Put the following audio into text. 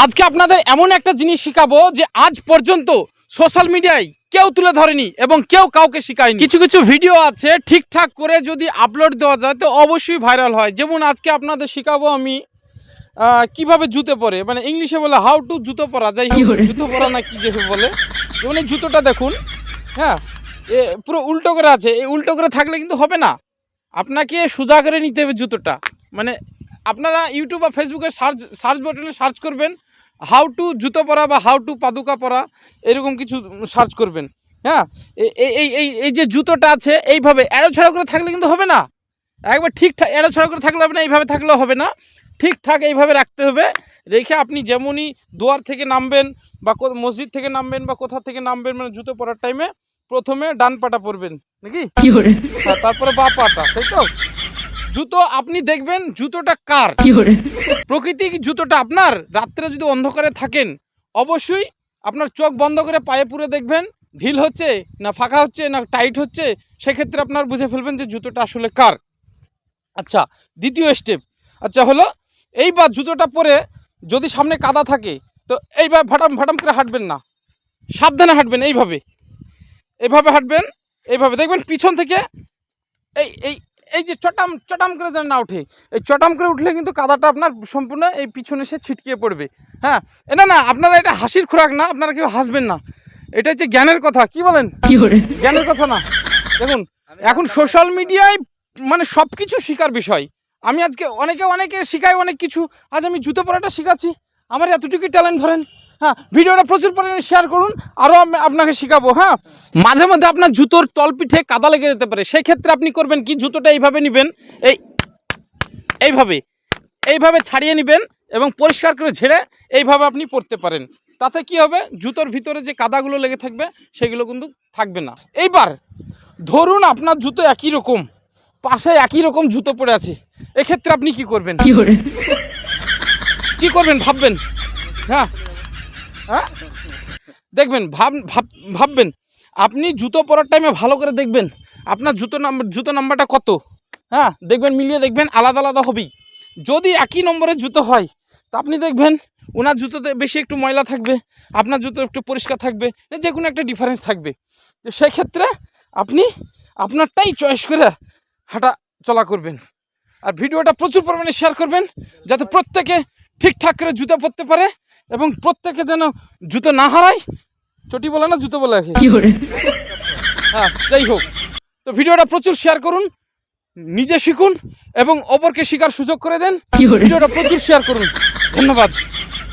আজকে আপনাদের এমন একটা জিনিস শেখাবো যে আজ পর্যন্ত সোশ্যাল মিডিয়ায় কেউ তুলে ধরেনি এবং কেউ কাউকে শেখায়নি। কিছু কিছু ভিডিও আছে ঠিকঠাক করে যদি আপলোড দেওয়া যায় তো অবশ্যই ভাইরাল হয়। যেমন আজকে আপনাদের শেখাবো আমি কিভাবে জুতো পরে, মানে ইংলিশে বলে হাউ টু জুতো পরা, যাই হোক জুতো পরা না কি যে বলে। যেমন এই জুতোটা দেখুন, হ্যাঁ পুরো উল্টো করে আছে। এই উল্টো করে থাকলে কিন্তু হবে না, আপনাকে সোজা করে নিতে হবে জুতোটা। মানে আপনারা ইউটিউব বা ফেসবুকে সার্চ বাটনে সার্চ করবেন হাউ টু জুতো পরা বা হাউ টু পাদুকা পরা, এরকম কিছু সার্চ করবেন। হ্যাঁ, এই যে জুতোটা আছে এইভাবে এড়োছাড়া করে থাকলে কিন্তু হবে না, একবার ঠিকঠাক এড়োছাড়া করে থাকলে হবে না, এইভাবে থাকলেও হবে না, ঠিকঠাক এইভাবে রাখতে হবে। রেখে আপনি যেমনই দুয়ার থেকে নামবেন বা মসজিদ থেকে নামবেন বা কোথা থেকে নামবেন, মানে জুতো পরার টাইমে প্রথমে ডান পাটা পরবেন নাকি, তারপরে বা পাটা, তাই তো? জুতো আপনি দেখবেন জুতোটা কার, প্রকৃতিক জুতোটা আপনার। রাত্রে যদি অন্ধকারে থাকেন অবশ্যই আপনার চোখ বন্ধ করে পায়ে পুরে দেখবেন ঢিল হচ্ছে না ফাঁকা হচ্ছে না টাইট হচ্ছে, সেক্ষেত্রে আপনার বুঝে ফেলবেন যে জুতোটা আসলে কার। আচ্ছা, দ্বিতীয় স্টেপ আচ্ছা হলো এইবার জুতোটা পরে যদি সামনে কাদা থাকে তো এইভাবে ভাটাম ভাটাম করে হাঁটবেন না, সাবধানে হাঁটবেন। এইভাবে হাঁটবেন, এইভাবে দেখবেন পিছন থেকে এই এই এই যে চটাম চটাম করে যেন না উঠে, এই চটাম করে উঠলে কিন্তু কাদাটা আপনার সম্পূর্ণ এই পিছনে এসে ছিটকিয়ে পড়বে। হ্যাঁ, এটা না আপনারা এটা হাসির খোরাক না, আপনারা কেউ হাসবেন না, এটা হচ্ছে জ্ঞানের কথা। কি বলেন? জ্ঞানের কথা না। দেখুন এখন সোশ্যাল মিডিয়ায় মানে সব কিছু শেখার বিষয়। আমি আজকে অনেকে শেখায় অনেক কিছু, আজ আমি জুতো পরাটা শেখাচ্ছি, আমার এতটুকুই ট্যালেন্ট ধরেন। হ্যাঁ, ভিডিওটা প্রচুর পরিমাণে শেয়ার করুন, আরও আমি আপনাকে শেখাবো। হ্যাঁ, মাঝে মধ্যে আপনার জুতোর তলপিঠে কাদা লেগে যেতে পারে, সেই ক্ষেত্রে আপনি করবেন কি, জুতোটা এইভাবে নেবেন, এইভাবে ছাড়িয়ে নেবেন এবং পরিষ্কার করে ঝেড়ে এইভাবে আপনি পরতে পারেন। তাতে কি হবে, জুতোর ভিতরে যে কাদাগুলো লেগে থাকবে সেগুলো কিন্তু থাকবে না। এইবার ধরুন আপনার জুতো একই রকম, পাশে একই রকম জুতো পড়ে আছে, এক্ষেত্রে আপনি কি করবেন? কি করবেন ভাববেন। হ্যাঁ হ্যাঁ, দেখবেন ভাববেন। আপনি জুতো পরার টাইমে ভালো করে দেখবেন আপনার জুতো নাম্বারটা কত। হ্যাঁ, দেখবেন মিলিয়ে দেখবেন আলাদা আলাদা হবেই। যদি একই নম্বরের জুতো হয় তা আপনি দেখবেন ওনার জুতোতে বেশি একটু ময়লা থাকবে, আপনার জুতো একটু পরিষ্কার থাকবে, যে কোনো একটা ডিফারেন্স থাকবে। তো সেক্ষেত্রে আপনি আপনারটাই চয়েস করে হাঁটা চলা করবেন। আর ভিডিওটা প্রচুর পরিমাণে শেয়ার করবেন যাতে প্রত্যেকে ঠিকঠাক করে জুতো পরতে পারে এবং প্রত্যেকে যেন জুতো না হারায়। চটি বলে না, জুতো বলে। হ্যাঁ, যাই হোক, তো ভিডিওটা প্রচুর শেয়ার করুন, নিজে শিখুন এবং অপরকে শেখার সুযোগ করে দেন। ভিডিওটা প্রচুর শেয়ার করুন। ধন্যবাদ।